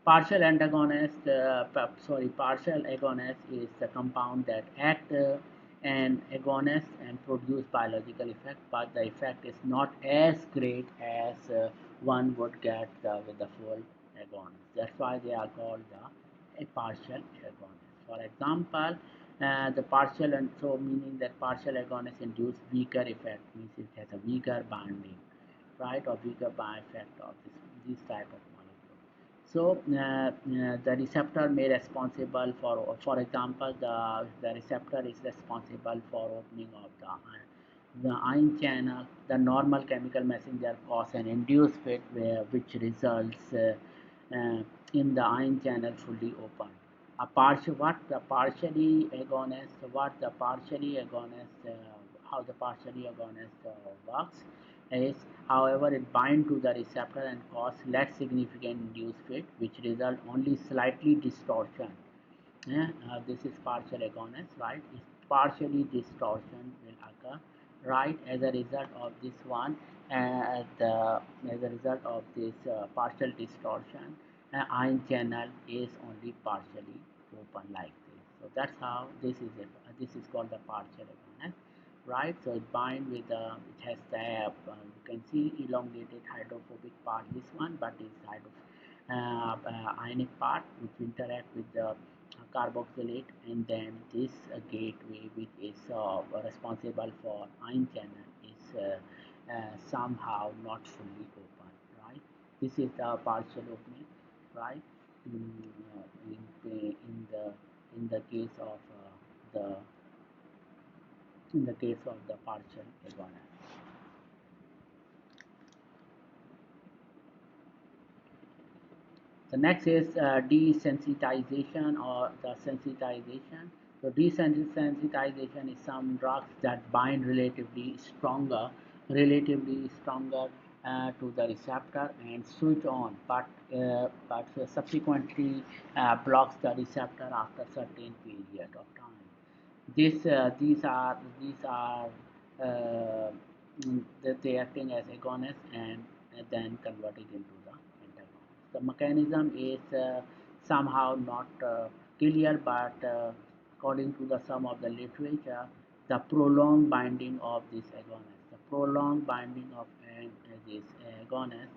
Partial antagonist, partial agonist is the compound that act an agonist and produce biological effect, but the effect is not as great as one would get with the full agonist. That's why they are called a partial agonist. For example, the partial and so meaning that partial agonist induce weaker effect, means it has a weaker binding, right, or weaker by effect of this type of molecule. So the receptor may responsible for example, the receptor is responsible for opening of the ion channel. The normal chemical messenger cause an induced fit which results in the ion channel fully open. A partial what the partially agonist what the partially agonist how the partially agonist works is, however, it bind to the receptor and cause less significant induced fit, which result only slightly distortion. Yeah, this is partial agonist, right? If partially distortion will occur, right? As a result of this one, as a result of this partial distortion, ion channel is only partially open like this. So that's how this is it. This is called the partial agonist, right? So it bind with it has the you can see elongated hydrophobic part. This one, but is ionic part which interact with the carboxylate, and then this gateway which is responsible for ion channel is somehow not fully open, right? This is the partial opening, right? In the in the case of the in the case of the partial agonist. The next is desensitization or the sensitization. So desensitization is some drugs that bind relatively stronger to the receptor and switch on, but subsequently blocks the receptor after certain period of time. These are uh, that they acting as agonists and then converted into the antagonist. The mechanism is somehow not clear, but according to the some of the literature, the prolonged binding of this agonist, the prolonged binding of this agonist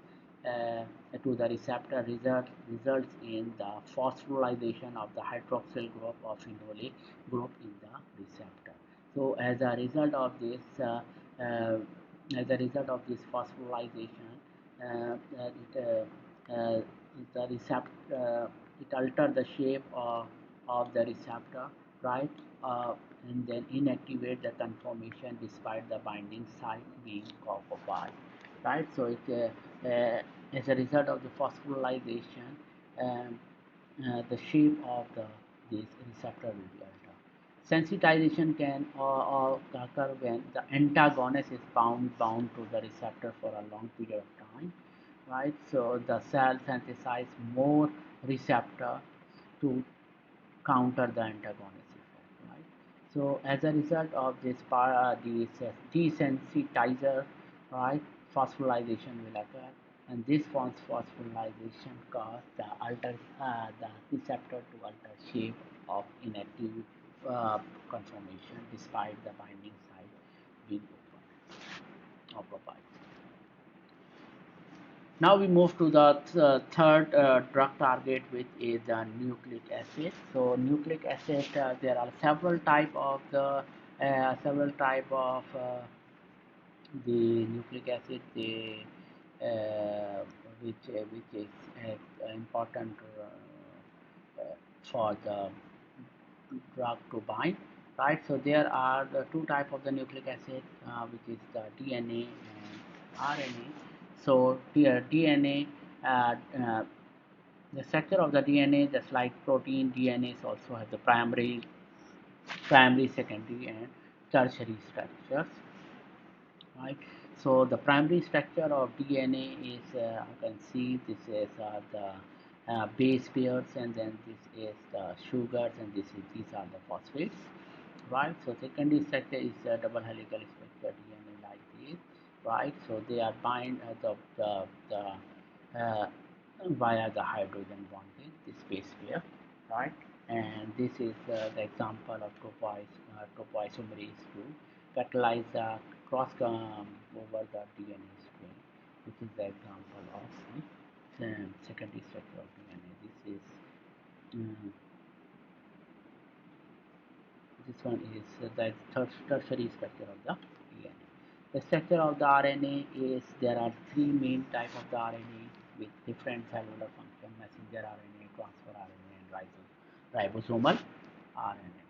to the receptor results in the phosphorylation of the hydroxyl group of phenolic group in the receptor. So uh, as a result of this phosphorylation, uh, the receptor it alter the shape of the receptor, right? And then inactivate the conformation despite the binding site being occupied, right? So as a result of the phosphorylation, um, the shape of this receptor will be altered. Sensitization can or occur when the antagonist is bound to the receptor for a long period of time, right? So the cell synthesize more receptor to counter the antagonist effect, right? So as a result of this desensitizer, right, phosphorylation will occur, and this phosphorylation cause the receptor to alter shape of inactive conformation despite the binding site being open occupied. Now we move to the third drug target, which is the nucleic acid. So nucleic acid, there are several type of the nucleic acid, uh, which is important for the drug to bind, right? So there are the two type of the nucleic acid, which is the DNA and RNA. So the DNA, the structure of the DNA, just like protein, DNA also has the primary, secondary, and tertiary structures, right? So the primary structure of DNA is, you can see this is the base pairs, and then this is the sugars, and these are the phosphates, right? So secondary structure is double helical structure DNA like this, right? So they are bind the via the hydrogen bonding, this base pair, right? And this is the example of topoisomerase to catalyze the cross over the DNA string. This is the example of the secondary structure of DNA. Um, this one is the tertiary structure of the DNA. The structure of the RNA is there are three main types of the RNA with different cellular function: messenger RNA, transfer RNA, and ribosomal RNA.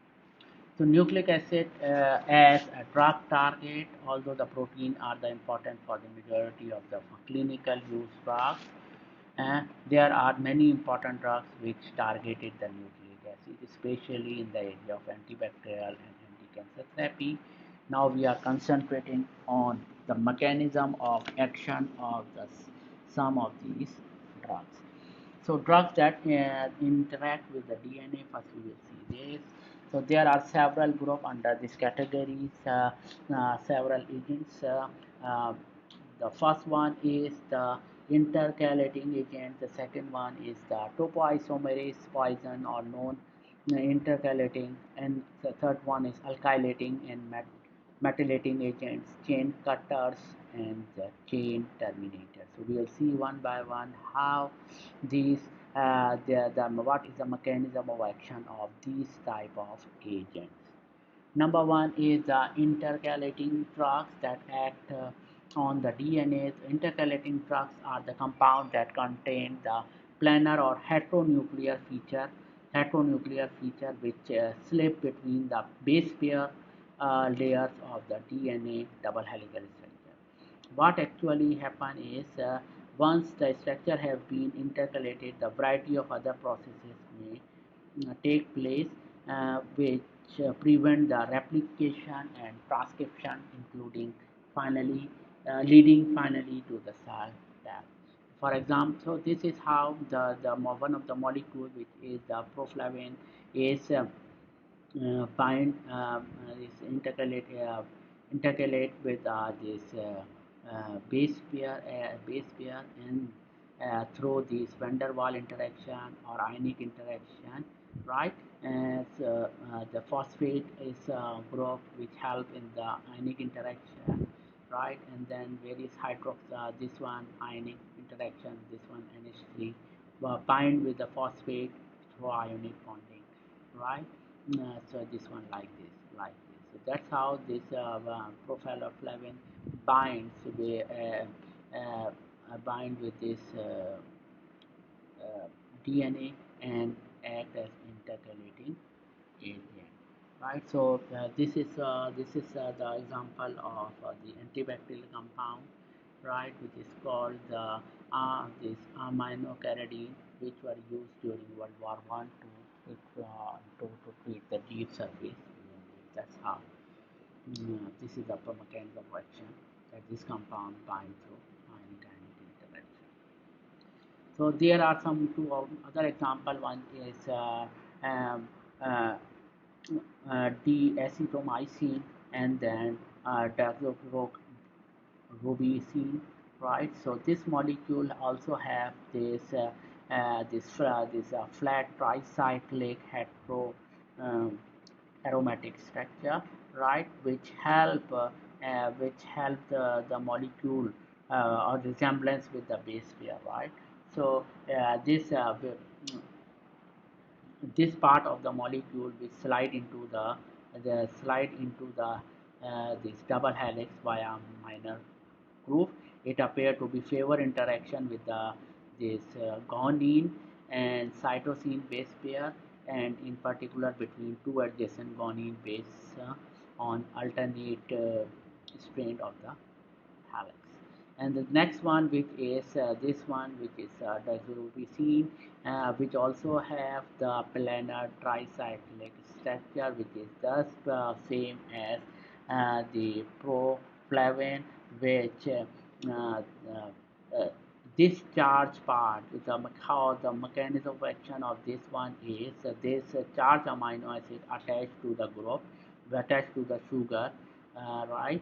So nucleic acid as a drug target, although the protein are the important for the majority of the clinical use drugs, there are many important drugs which targeted the nucleic acid, especially in the area of antibacterial and anti-cancer therapy. Now we are concentrating on the mechanism of action of some of these drugs. So drugs that interact with the DNA, first we will see this. So there are several groups under this categories, several agents. Uh, the first one is the intercalating agent. The second one is the topoisomerase poison or known intercalating, and the third one is alkylating and methylating agents, chain cutters, and the chain terminators. So we will see one by one how these what is the mechanism of action of these type of agents. Number one is the intercalating drugs that act on the DNA. Intercalating drugs are the compounds that contain the planar or heteronuclear feature which slip between the base pair layers of the DNA double helical structure. What actually happen is once the structure have been intercalated, the variety of other processes may take place which prevent the replication and transcription, including finally leading finally to the cell death. For example, so this is how the one of the molecule which is the proflavin is bind is intercalate with base pair and through this van der Waal interaction or ionic interaction, right? So, the phosphate is a group which help in the ionic interaction, right? And then various hydrox, this one ionic interaction, this one NH3, bind with the phosphate through ionic bonding, right? So this one like this. So that's how this profile of flavin binds bind with this DNA and act as intercalating agent, right? So this is the example of the antibacterial compound, right, which is called the this aminocaridine, which were used during World War I to treat the deep surface. That's how this is the upper mechanism of action that this compound binds through ionic interaction. So there are some two other example. One is um, uh, deacetomycin and then deoxyribosine, right? So this molecule also have this flat tricyclic um, aromatic structure, right? Which help the molecule or resemblance with the base pair, right? So this part of the molecule will slide into the this double helix via minor groove. It appeared to be favor interaction with the this guanine and cytosine base pair, and in particular between two adjacent guanine base on alternate strand of the helix. And the next one, which is this one, which is diazolobicine, which also have the planar tricyclic structure, which is thus same as the proflavin, which this charge part, how the mechanism of action of this one is this charged amino acid attached to the group, attached to the sugar, right,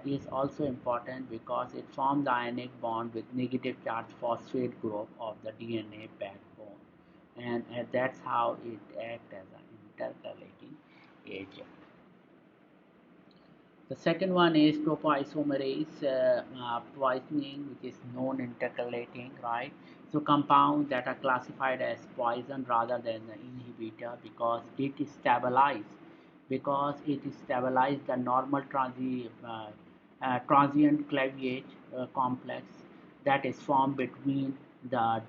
is also important because it forms the ionic bond with negative charge phosphate group of the DNA backbone, and that's how it acts as an intercalating agent. The second one is topoisomerase poisoning, which is non-intercalating, right? So compounds that are classified as poison rather than the inhibitor because it stabilizes the normal transient cleavage complex that is formed between the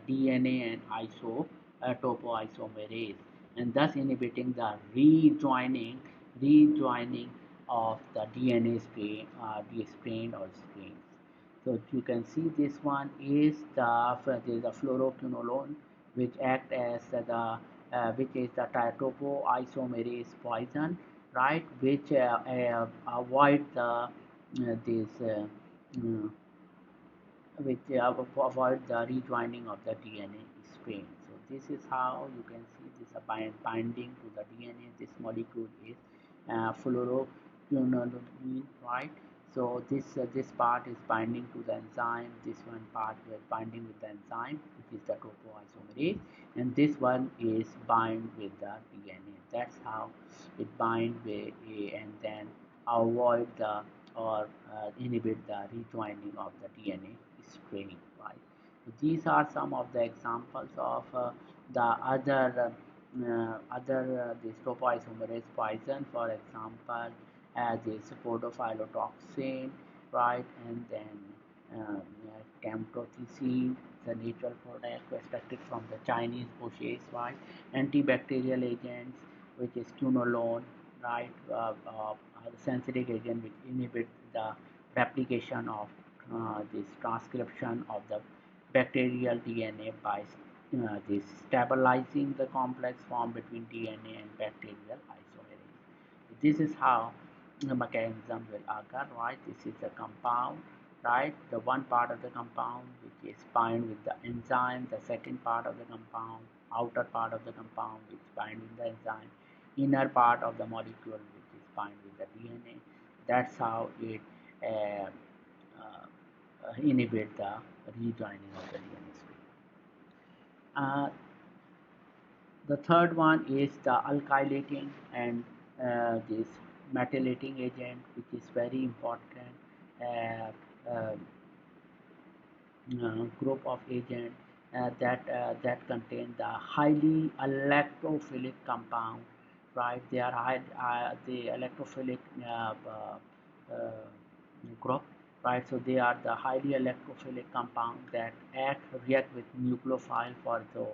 DNA and topoisomerase, and thus inhibiting the rejoining of the DNA strain or strains. So you can see this one is there is a fluoroquinolone, which act as the which is the topoisomerase poison, right? Which avoid the this uh, which avoid the rejoining of the DNA strain. So this is how you can see this binding to the DNA. This molecule is fluoroquinolone, right? So this part is binding to the enzyme. This one part is binding with the enzyme, which is the topoisomerase, and this one is bind with the DNA. That's how it bind with and then avoid the or inhibit the rejoining of the DNA strain. Right. So these are some of the examples of the other this topoisomerase poison. For example, this podophyllitoxin, right, and then camptothecin, the natural product extracted from the Chinese bushes, right, antibacterial agents, which is quinolone, right, the synthetic agent which inhibit the replication of this transcription of the bacterial DNA by this stabilizing the complex formed between DNA and bacterial isomerase. This is how the mechanism will occur, right? This is the compound, right? The one part of the compound which is bind with the enzyme, the second part of the compound, outer part of the compound which bind with the enzyme, inner part of the molecule which is bind with the DNA. That's how it uh, inhibit the rejoining of the DNA string. The third one is the alkylating and this methylating agent, which is very important uh, uh, group of agent that contain the highly electrophilic compound, right? They are the electrophilic group, right? So they are the highly electrophilic compound that react with nucleophile to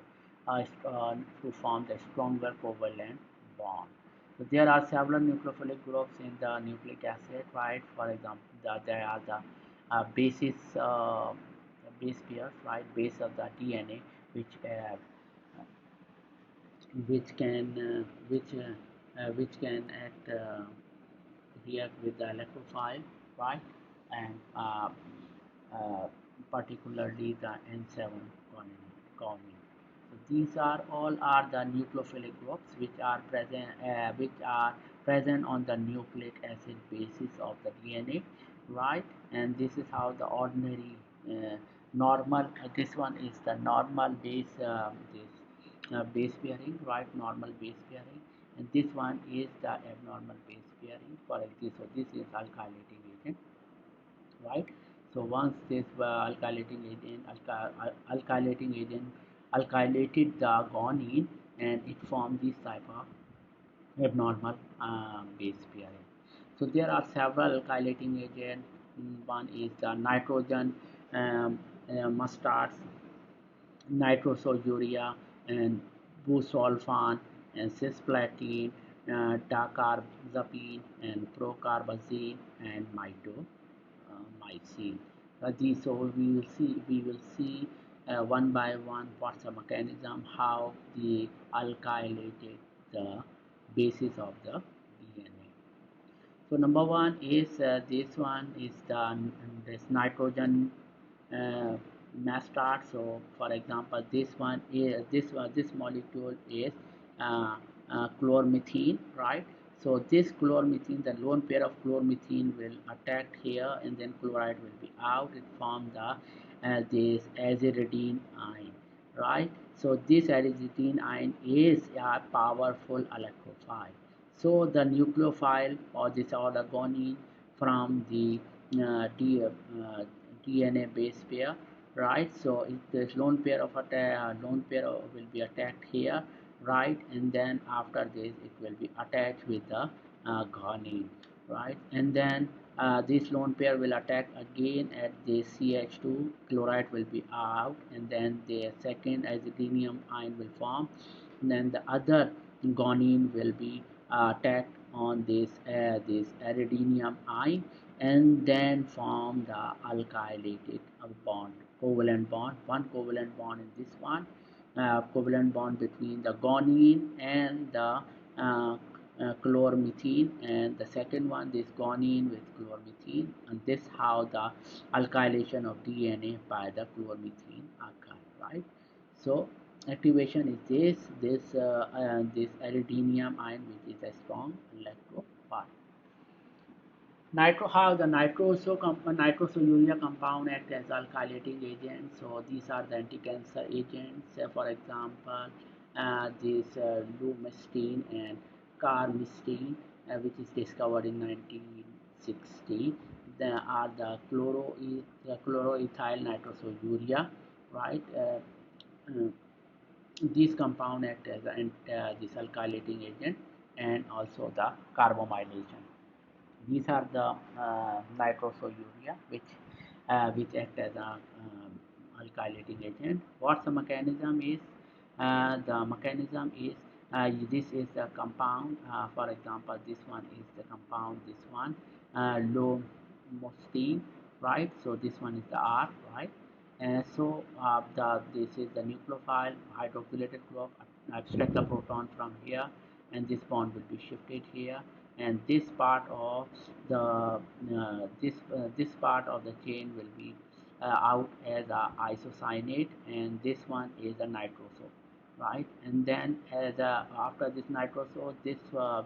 form the stronger covalent bond. So there are several nucleophilic groups in the nucleic acid, right? For example, there are the bases base pairs, right? Base of the DNA, which which can which can react with the electrophile, right? And uh, particularly the N7 colony. So these are all are the nucleophilic groups which are present on the nucleic acid basis of the DNA, right? And this is how the ordinary normal. This one is the normal base pairing, right? Normal base pairing, and this one is the abnormal base pairing. For example, so this is alkylating agent, right? So once this alkylating agent alkylated the guanine, and it formed this type of abnormal base pairing. So there are several alkylating agents. One is the nitrogen mustards, nitrosourea, and busulfan, and cisplatin, dacarbazepine, and procarbazine, and mycin. So we will see one by one what's the mechanism, how the alkylated the basis of the DNA. So number one is this one is this nitrogen uh, mustard. So for example, this molecule is chlormethane, right? So this chloromethane, the lone pair of chloromethane will attack here, and then chloride will be out. It form the this aziridine ion, right? So this aziridine ion is a powerful electrophile. So the nucleophile or this or the guanine from the DNA base pair, right? So if this lone pair of lone pair will be attacked here, right? And then after this it will be attached with the guanine, right? And then this lone pair will attack again at the CH2, chloride will be out, and then the second azidinium ion will form, and then the other guanine will be attacked on this iridium ion, and then form the alkylated bond, covalent bond, one covalent bond in this one, covalent bond between the guanine and the chloromethane, and the second one this guanine with chloromethane, and this how the alkylation of DNA by the chloromethane occur, right? So activation is this iridium ion, which is a strong electrophile. How the nitrosourea compound act as alkylating agent. So these are the anti-cancer agents. For example, this lumestine and carmustine, which is discovered in 1960. There are the chloroethyl nitrosourea, right? Uh, these compound act as this alkylating agent, and also the carbamylation. These are the nitrosourea, which act as a alkylating agent. What's the mechanism is? The mechanism is this is the compound. For example, this one is the compound. This one lomustine, right? So this one is the R, right? And so this is the nucleophile hydroxylated group. Extract the proton from here, and this bond will be shifted here, and this part of the this part of the chain will be out as a isocyanate, and this one is a nitroso, right? And then as after this nitroso, this uh,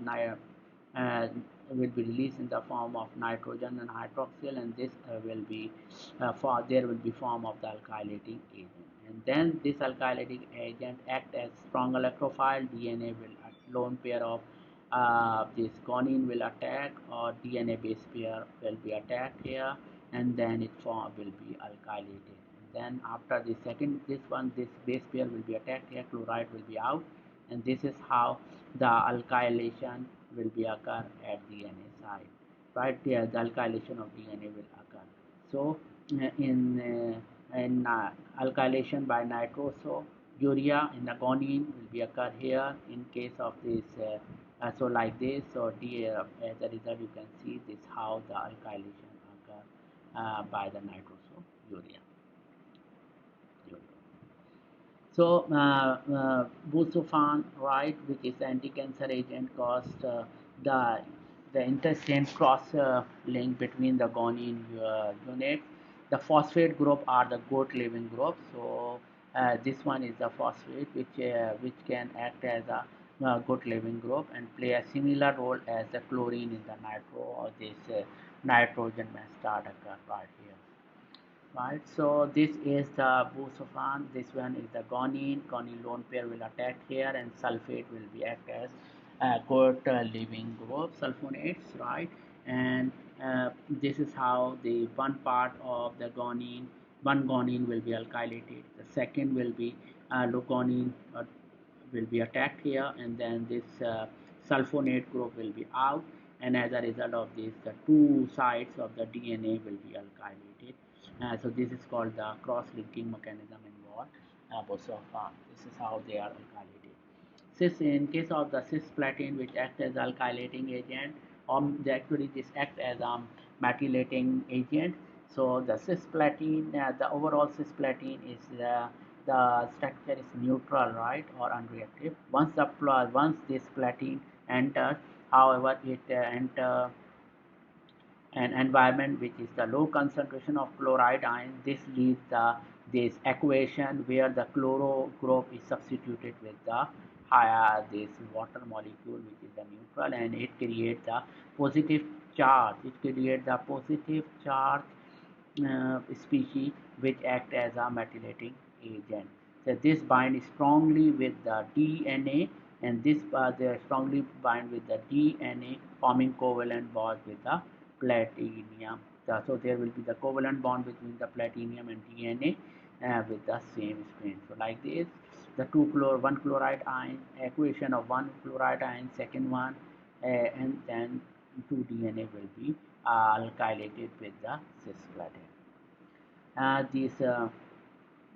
will be released in the form of nitrogen and hydroxyl, and this will be there will be form of the alkylating agent, and then this alkylating agent act as strong electrophile. DNA will lone pair of this guanine will attack, or DNA base pair will be attacked here, and then it form will be alkylated. And then after the second this base pair will be attacked here, chloride will be out, and this is how the alkylation will be occur at DNA side, right? Here the alkylation of DNA will occur. So in alkylation by nitrosourea in the guanine will be occur here in case of this so like this. So as a result you can see this how the alkylation occur by the nitrosourea. So busulfan, right, which is anti-cancer agent, caused the intestine cross link between the guanine units. The phosphate group are the good living group. So this one is the phosphate, which can act as a good living group and play a similar role as the chlorine in the nitro, or this nitrogen may start occur right here, right? So this is the busulfan, this one is the guanine lone pair will attack here, and sulfate will be act as good living group sulfonates, right? And this is how the one part of the one guanine will be alkylated, the second will be leuconine will be attacked here, and then this sulfonate group will be out, and as a result of this the two sides of the DNA will be alkylated. So this is called the cross-linking mechanism involved. This is how they are alkylated. In case of the cisplatin, which acts as alkylating agent, actually this acts as a methylating agent. So the cisplatin, the overall cisplatin is the structure is neutral, right, or unreactive. Once this platin enters, however, it enter an environment which is the low concentration of chloride ion. This leads this equation where the chloro group is substituted with the this water molecule, which is the neutral, and it creates the positive charge. It creates the positive charge species which act as a methylating agent. So this binds strongly with the DNA, and this they strongly bind with the DNA, forming covalent bonds with the platinum. So there will be the covalent bond between the platinum and DNA with the same spin. So like this, the one chloride ion, equation of one chloride ion, second one, and then two DNA will be alkylated with the cisplatin. This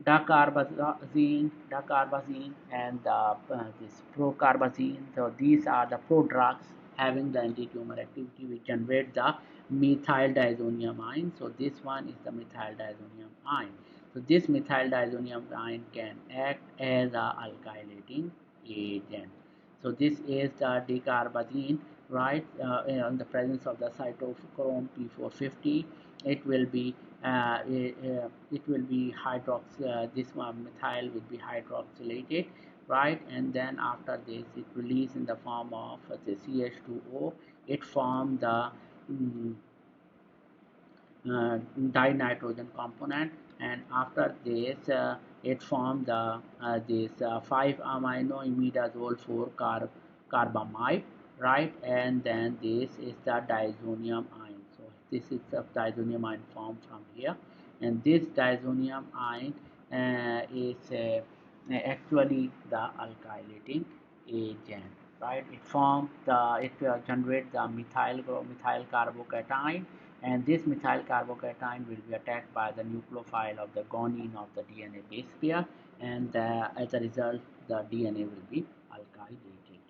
dacarbazine, and this procarbazine. So these are the prodrugs having the anti-tumor activity which generate the methyl diazonium ion. So this one is the methyl diazonium ion. So this methyl diazonium ion can act as a alkylating agent. So this is the dacarbazine, right? In the presence of the cytochrome P450, it will be it will be this one methyl will be hydroxylated, right? And then after this it release in the form of the CH2O. It form the mm, dinitrogen component, and after this it forms the this 5 amino imidazole 4 carbamide, right? And then this is the diazonium ion. So this is the diazonium ion formed from here, and this diazonium ion is actually the alkylating agent, right? It forms the generates the methyl carbocation, and this methyl carbocation will be attacked by the nucleophile of the guanine of the DNA base pair, and as a result the DNA will be alkylated.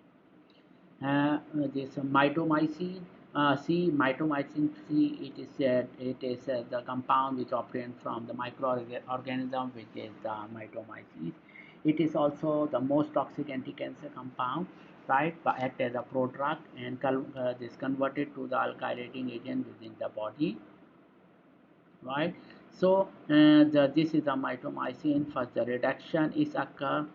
This mitomycin mitomycin C, it is the compound which obtained from the microorganism which is the mitomycin. It is also the most toxic anti-cancer compound, right? But act as a prodrug and this converted to the alkylating agent within the body, right? So this is the mitomycin. First, the reduction is occur,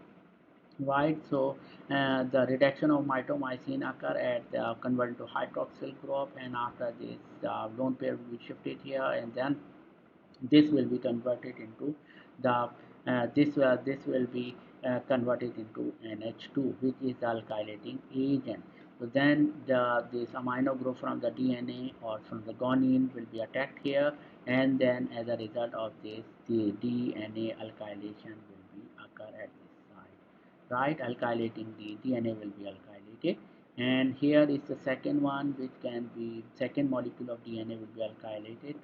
right? So the reduction of mitomycin occur at the converted to hydroxyl group, and after this lone pair will be shifted here, and then this will be converted into the this will be converted into NH2, which is the alkylating agent. So then this amino group from the DNA or from the guanine will be attacked here, and then as a result of this, the DNA alkylation will be occur at this site, right? Alkylating the DNA will be alkylated, and here is the second one, which can be second molecule of DNA will be alkylated.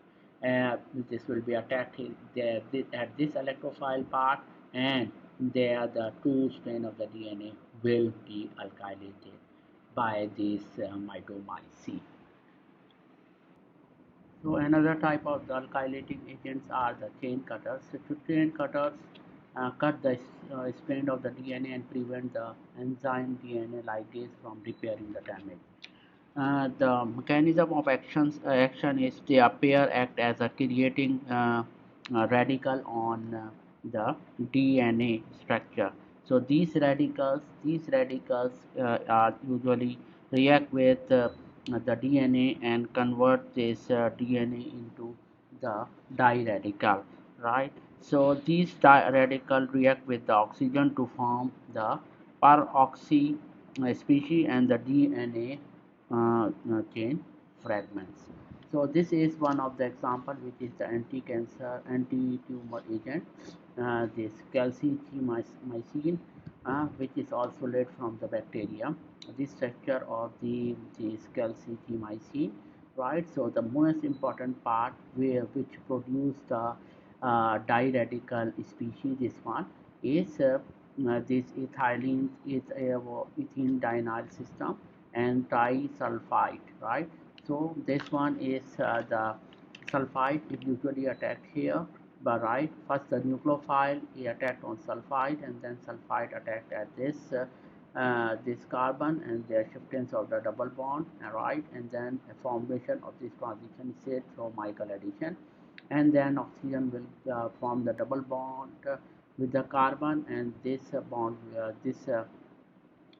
This will be attacked there at this electrophile part, and there the two strain of the DNA will be alkylated by this mitomycin. So another type of the alkylating agents are the chain cutters. So chain cutters cut the strand of the DNA and prevent the enzyme DNA ligase from repairing the damage. The mechanism of action is they appear act as a creating radical on the DNA structure. So these radicals are usually react with the DNA and convert this DNA into the diradical, right? So these radical react with the oxygen to form the peroxy species and the DNA chain fragments. So this is one of the example, which is the anti-cancer, anti-tumor agent, this calcichimycin, which is also led from the bacteria. This structure of this calcichimycin, right? So the most important part which produce the diradical species, this one is this ethylene is ethene dinyl system and trisulfide, right? So this one is the sulfide is usually attacked here, but right, first the nucleophile is attacked on sulfide, and then sulfide attacked at this carbon, and the shiftance of the double bond, right? And then a formation of this transition state through Michael addition, and then oxygen will form the double bond with the carbon, and this bond this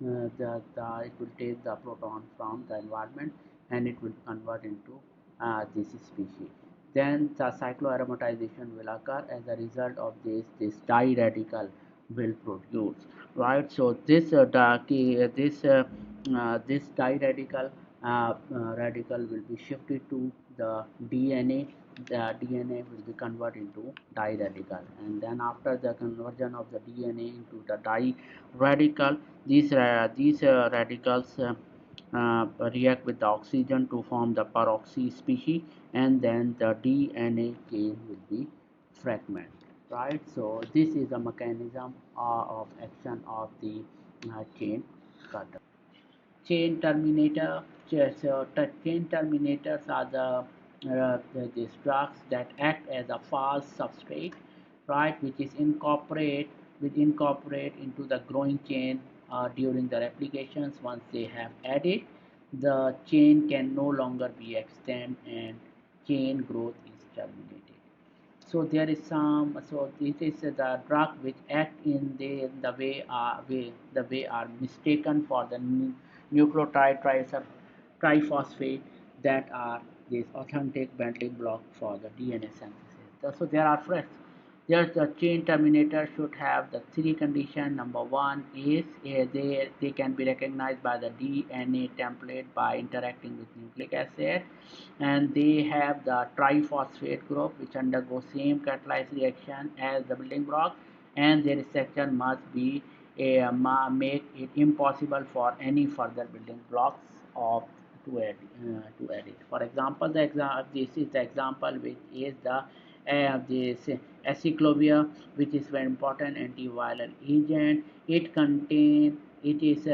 it will take the proton from the environment and it will convert into this species. Then the cycloaromatization will occur. As a result of this di radical will produce, right? So this di radical will be shifted to the DNA. The DNA will be converted into di radical, and then after the conversion of the DNA into the di radical, these radicals react with the oxygen to form the peroxy species, and then the DNA chain will be fragment, right? So this is the mechanism of action of the chain cutter. Chain terminator. So the chain terminators are these drugs that act as a false substrate, right, which incorporate into the growing chain during the replications. Once they have added, the chain can no longer be extended and chain growth is terminated. So there is some. So this is the drug which act in the way are mistaken for the nucleotide triphosphate that are this authentic building block for the DNA synthesis. So there are first. Yes, the chain terminator should have the three conditions. Number one is they can be recognized by the DNA template by interacting with nucleic acid, and they have the triphosphate group which undergoes same catalyzed reaction as the building block, and their section must be make it impossible for any further building blocks of to add it. For example, this is the example which is this acyclovir, which is very important antiviral agent. It is it is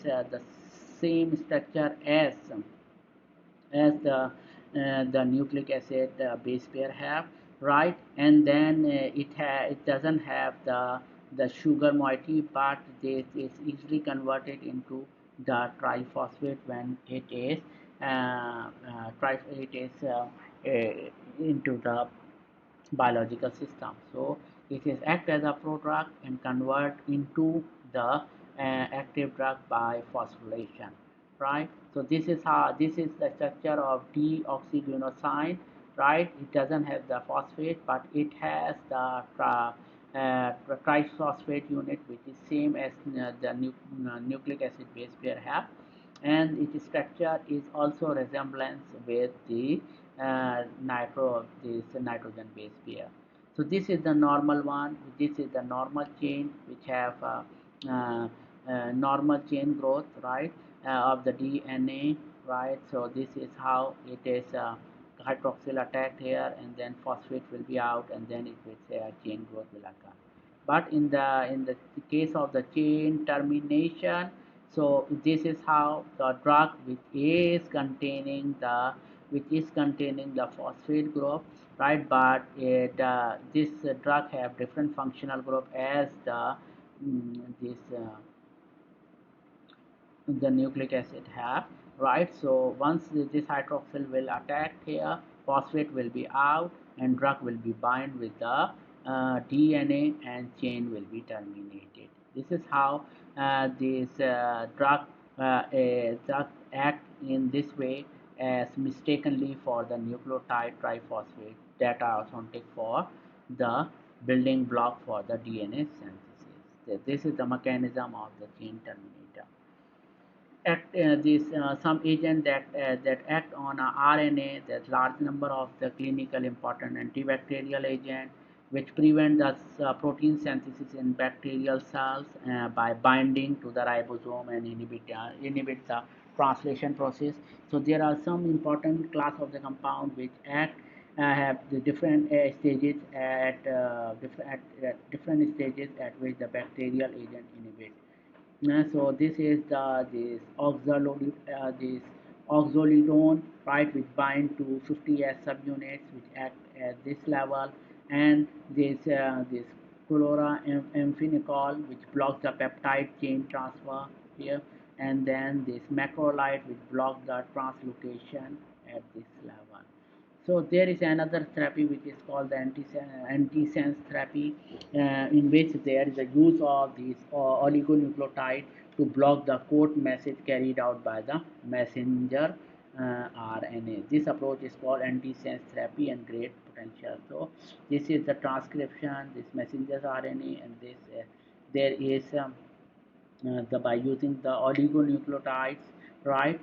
the same structure as the nucleic acid base pair have, right? And then it doesn't have the sugar moiety, but this is easily converted into the triphosphate when it is into the biological system. So it is act as a prodrug and convert into the active drug by phosphorylation, right? So this is the structure of deoxyguanosine, right? It doesn't have the phosphate, but it has the triphosphate unit, which is same as the nucleic acid base pair have, and its structure is also resemblance with the this nitrogen base pair. So this is the normal one. This is the normal chain which have normal chain growth, right, of the DNA, right? So this is how it is hydroxyl attacked here, and then phosphate will be out, and then it will say chain growth will occur. But in the case of the chain termination, so this is how the drug which is containing the phosphate group, right? But this drug have different functional group as this the nucleic acid have, right? So once this hydroxyl will attack here, phosphate will be out and drug will be bind with the DNA and chain will be terminated. This is how this drug act in this way as mistakenly for the nucleotide triphosphate that are authentic for the building block for the DNA synthesis. This is the mechanism of the chain terminator. Some agent that act on RNA. There's large number of the clinical important antibacterial agent which prevent the protein synthesis in bacterial cells by binding to the ribosome and inhibit the translation process. So there are some important class of the compound which have the different stages at different stages at which the bacterial agent inhibit. So this is this oxolidone, right, which bind to 50S subunits which act at this level, and this chloramphenicol which blocks the peptide chain transfer here, and then this macrolide which blocks the translocation at this level. So there is another therapy which is called the antisense therapy, in which there is a use of these oligonucleotide to block the code message carried out by the messenger RNA. This approach is called antisense therapy and great potential. So this is the transcription, this messenger RNA, and this there is by using the oligonucleotides, right?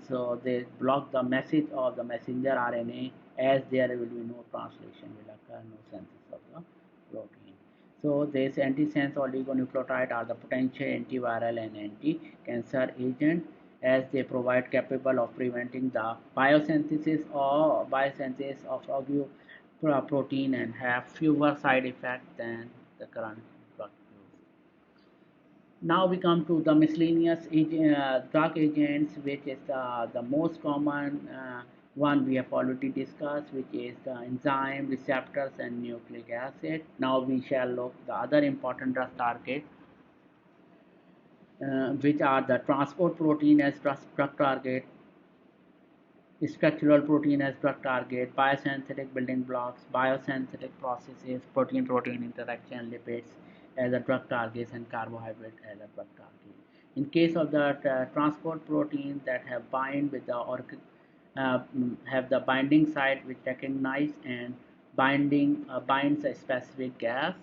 So they block the message of the messenger RNA, as there will be no translation will occur, no synthesis of the protein. So these antisense oligonucleotide are the potential antiviral and anti-cancer agent, as they provide capable of preventing the biosynthesis of protein and have fewer side effects than the current drug use. Now we come to the miscellaneous drug agents, which is the most common one we have already discussed, which is the enzyme, receptors, and nucleic acid. Now we shall look the other important drug target, which are the transport protein as drug target, structural protein as drug target, biosynthetic building blocks, biosynthetic processes, protein-protein interaction, lipids as a drug targets, and carbohydrate as a drug target. In case of the transport proteins that have bind with the have the binding site which recognize and binds a specific gas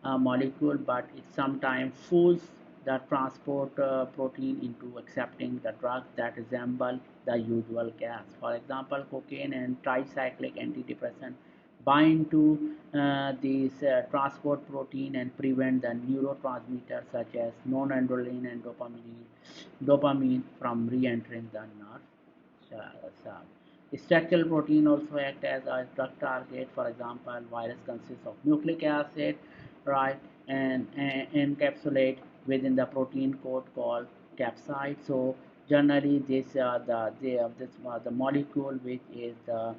molecule, but it sometimes fools the transport protein into accepting the drug that resemble the usual gas. For example, cocaine and tricyclic antidepressant bind to these transport protein and prevent the neurotransmitters such as noradrenaline and dopamine from re-entering the nerve cell. Structural protein also act as a drug target. For example, virus consists of nucleic acid, right, and encapsulate within the protein coat called capsid. So generally, the molecule which is the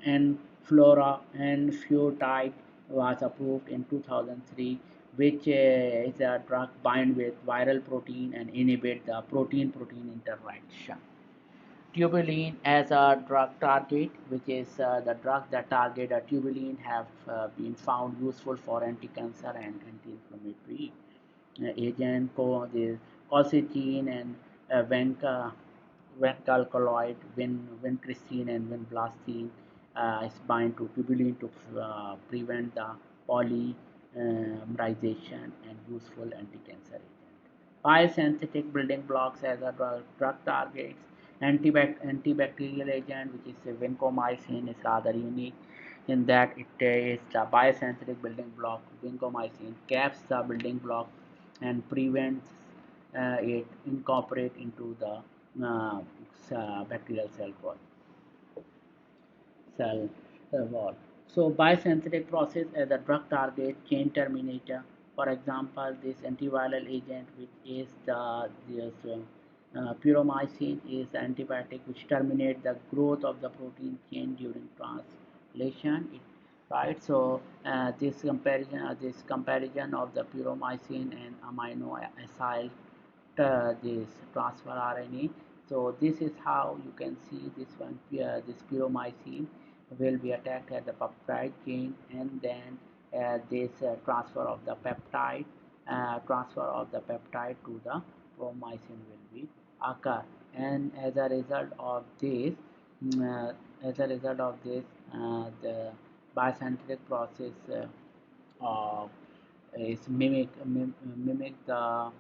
enflurane was approved in 2003, which is a drug bind with viral protein and inhibit the protein-protein interaction. Tubulin as a drug target, which is the drug that target a tubulin, have been found useful for anti-cancer and anti-inflammatory agent. The colchicine and vancalcaloid, vincristine and vinblastine is bind to tubulin to prevent the polymerization and useful anti-cancer agent. Biosynthetic building blocks as a drug targets. Antibacterial agent, which is vancomycin, is rather unique in that it is the biosynthetic building block. Vancomycin caps the building block and prevents it incorporate into the bacterial cell wall. So biosynthetic process as a drug target, chain terminator. For example, this antiviral agent, which is puromycin, is antibiotic which terminate the growth of the protein chain during translation. Right. So this comparison of the puromycin and amino acyl this transfer RNA. So this is how you can see this one. This puromycin will be attacked at the peptide chain, and then this transfer of the peptide to the promycin will be occur, and as a result of this, the biosynthetic process is mimic the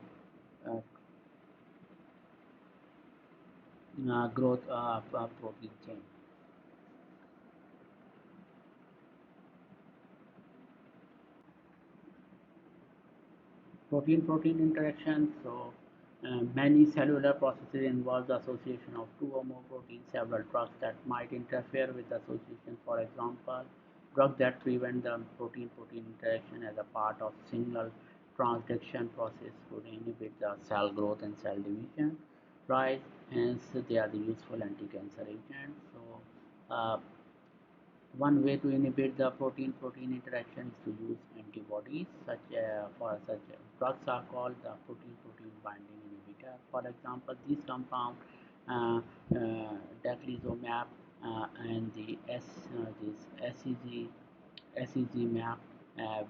growth of protein chain. Protein-protein interaction. So many cellular processes involve the association of two or more proteins. Several drugs that might interfere with the association. For example, drugs that prevent the protein-protein interaction as a part of signal transduction process could inhibit the cell growth and cell division. Right? Hence, they are the useful anti-cancer agents. So one way to inhibit the protein-protein interaction is to use antibodies. Such drugs are called the protein-protein binding inhibitor. For example, these compounds, daclizumab, and the this SEG map,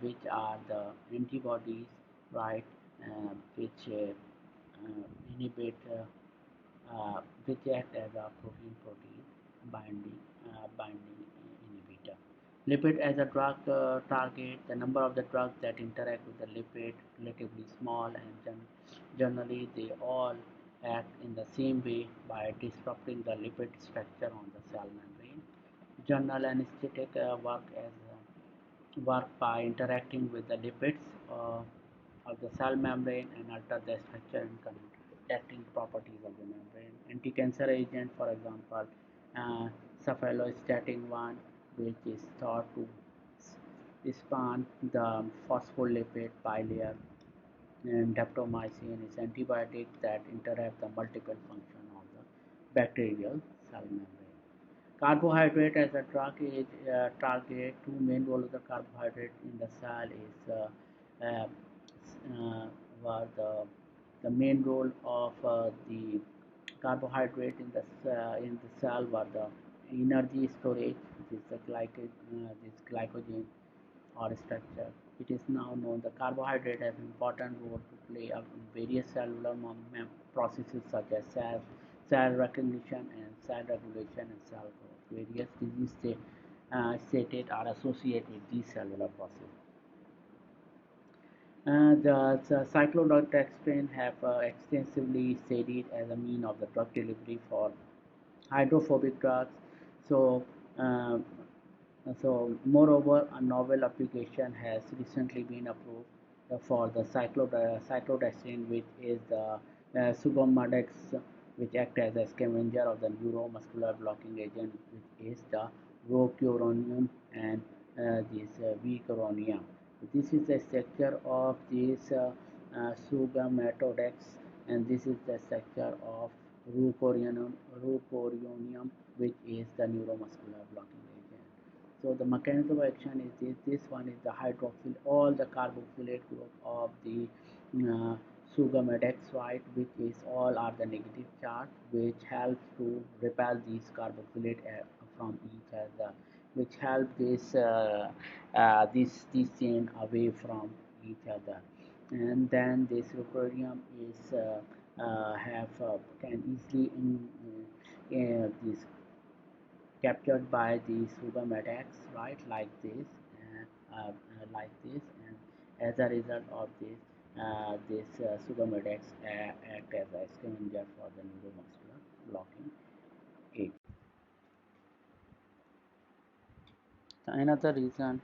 which are the antibodies, right, which inhibit which act as a protein binding binding inhibitor. Lipid as a drug target, the number of the drugs that interact with the lipid relatively small, and generally they all act in the same way by disrupting the lipid structure on the cell membrane. General anesthetic work by interacting with the lipids of the cell membrane and alter the structure and conducting properties of the membrane. Anti-cancer agent, for example, uh, cephalostatin 1, which is thought to expand the phospholipid bilayer, and daptomycin is antibiotics that interrupt the multiple function of the bacterial cell membrane. Carbohydrate as a target, two main roles of the carbohydrate in the cell is uh, were the main role of the carbohydrate in the cell were the energy storage, which is the this glycogen or structure. It is now known the carbohydrate has an important role to play in various cellular processes such as cell recognition and cell regulation and cell growth. Various diseases stated are associated with these cellular processes. The cyclodextrin have extensively studied as a mean of the drug delivery for hydrophobic drugs. So, uh, moreover, a novel application has recently been approved for the cyclodextrin, which is the sugammadex, which acts as a scavenger of the neuromuscular blocking agent, which is the rocuronium and vicuronium. This is the structure of this sugammadex, and this is the structure of rocuronium, which is the neuromuscular blocking agent. So the mechanism of action is this one is the hydroxyl, all the carboxylate group of the uh, sugammadex, right, which is all are the negative charge, which helps to repel these carboxylate from each other, which help this chain away from each other. And then this rocuronium is have can easily this captured by the sugar attacks, right, like this, and as a result of this sugar attacks act as a scavenger for the neuromuscular blocking agent. So another reason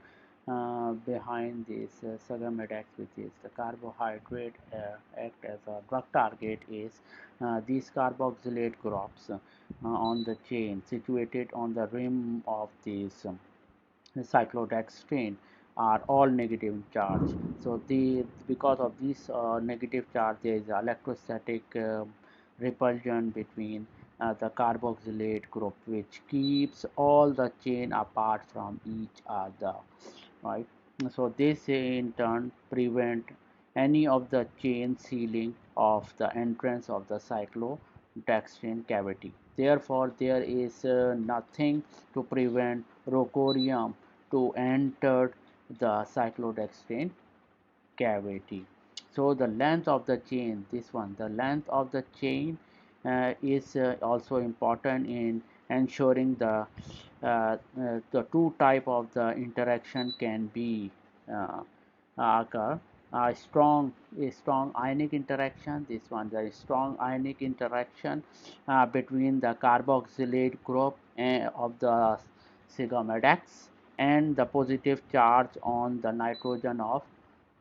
behind this Sagamedex, which is the carbohydrate act as a drug target, is these carboxylate groups on the chain situated on the rim of this cyclodextrin are all negative charge. So the because of this negative charge, there is electrostatic repulsion between the carboxylate group, which keeps all the chain apart from each other, right? So this in turn prevent any of the chain sealing of the entrance of the cyclodextrin cavity. Therefore, there is nothing to prevent rocorium to enter the cyclodextrin cavity. So the length of the chain, this one, the length of the chain is also important in ensuring the two type of the interaction can be uh, occur. A strong ionic interaction, this one, there is strong ionic interaction between the carboxylate group of the sigmadex and the positive charge on the nitrogen of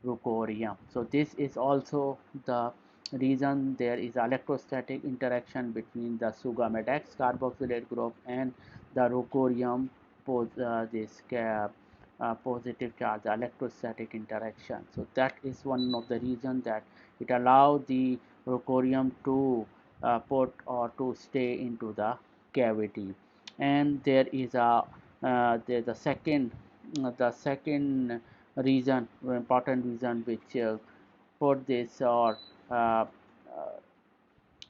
rocorium. So this is also the reason there is electrostatic interaction between the sugammadex carboxylate group and the rocorium positive charge, the electrostatic interaction. So that is one of the reasons that it allows the rocorium to put or to stay into the cavity. And there is a the second reason, important reason, which put this or uh, uh,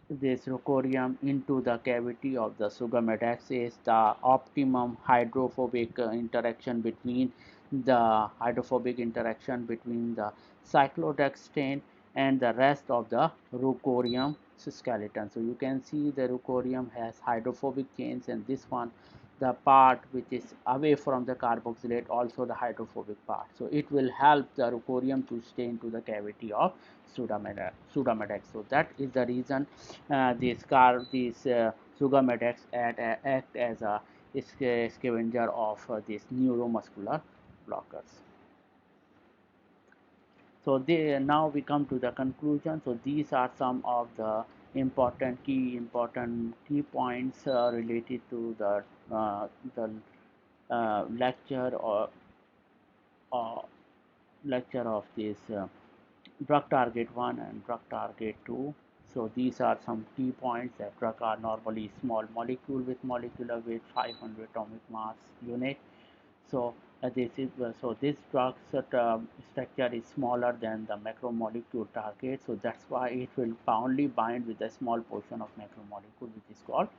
this rhocorium into the cavity of the Sugammadex is the optimum hydrophobic interaction between the cyclodextrin and the rest of the rhocorium skeleton. So you can see the rhocorium has hydrophobic chains, and this one, the part which is away from the carboxylate, also the hydrophobic part. So it will help the rhocorium to stay into the cavity of Pseudomonax. So that is the reason these Pseudomonax act as a scavenger of these neuromuscular blockers. So now we come to the conclusion. So these are some of the important key points related to the lecture or lecture of this drug target 1 and drug target 2. So these are some key points that drug are normally small molecule with molecular weight 500 atomic mass unit. So this drug structure is smaller than the macromolecule target. So that's why it will only bind with a small portion of macromolecule, which is called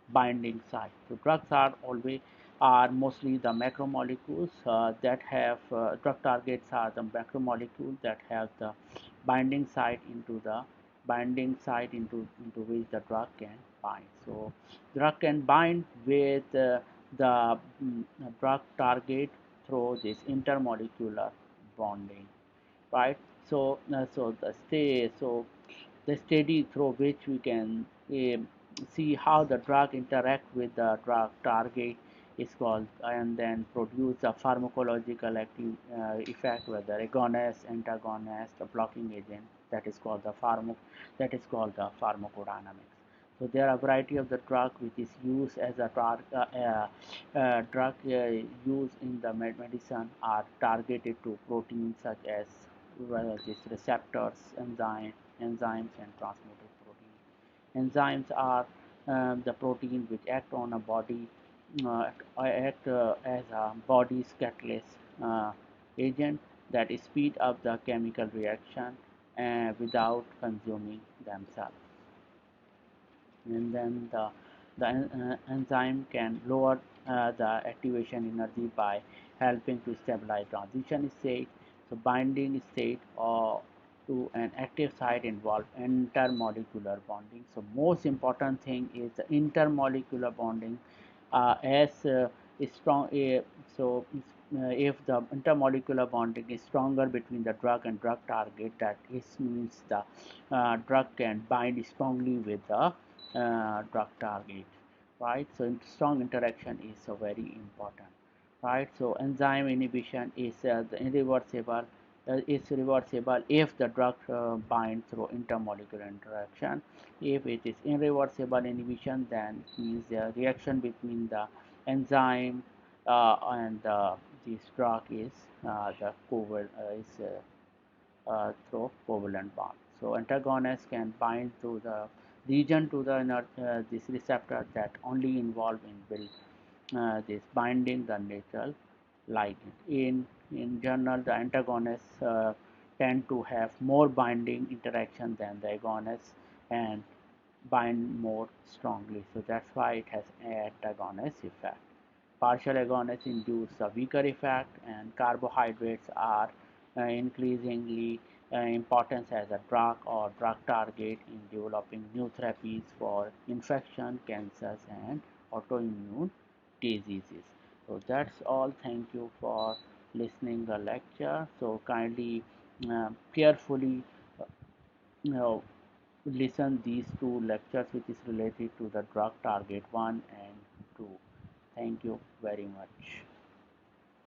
binding site. So drugs are mostly the macromolecules that have drug targets are the macromolecules that have the binding site into which the drug can bind. So drug can bind with the drug target through this intermolecular bonding, right? The steady through which we can see how the drug interact with the drug target is called, and then produce a pharmacological effect, whether agonist, antagonist, a blocking agent, that is called the pharmacodynamics. So there are a variety of the drug which is used as a drug used in the medicine are targeted to proteins such as these receptors, enzymes, and transmitted protein. Enzymes are the protein which act on a body, act as a body's catalyst agent that speed up the chemical reaction without consuming themselves. And then the enzyme can lower the activation energy by helping to stabilize transition state. So binding state or to an active site involve intermolecular bonding. So most important thing is the intermolecular bonding as is strong. If the intermolecular bonding is stronger between the drug and drug target, that is means the drug can bind strongly with the drug target, right? So strong interaction is very important, right? So enzyme inhibition is reversible if the drug binds through intermolecular interaction. If it is irreversible inhibition, then it means the reaction between the enzyme and this drug is through covalent bond. So antagonists can bind to the region to the this receptor that only involve in this binding the natural ligand. In general, the antagonists tend to have more binding interaction than the agonists and bind more strongly. So that's why it has antagonist effect. Partial agonists induce a weaker effect, and carbohydrates are increasingly importance as a drug or drug target in developing new therapies for infection, cancers, and autoimmune diseases. So that's all. Thank you for listening the lecture. So kindly carefully uh, you know, listen these two lectures which is related to the drug target 1 and 2. Thank you very much.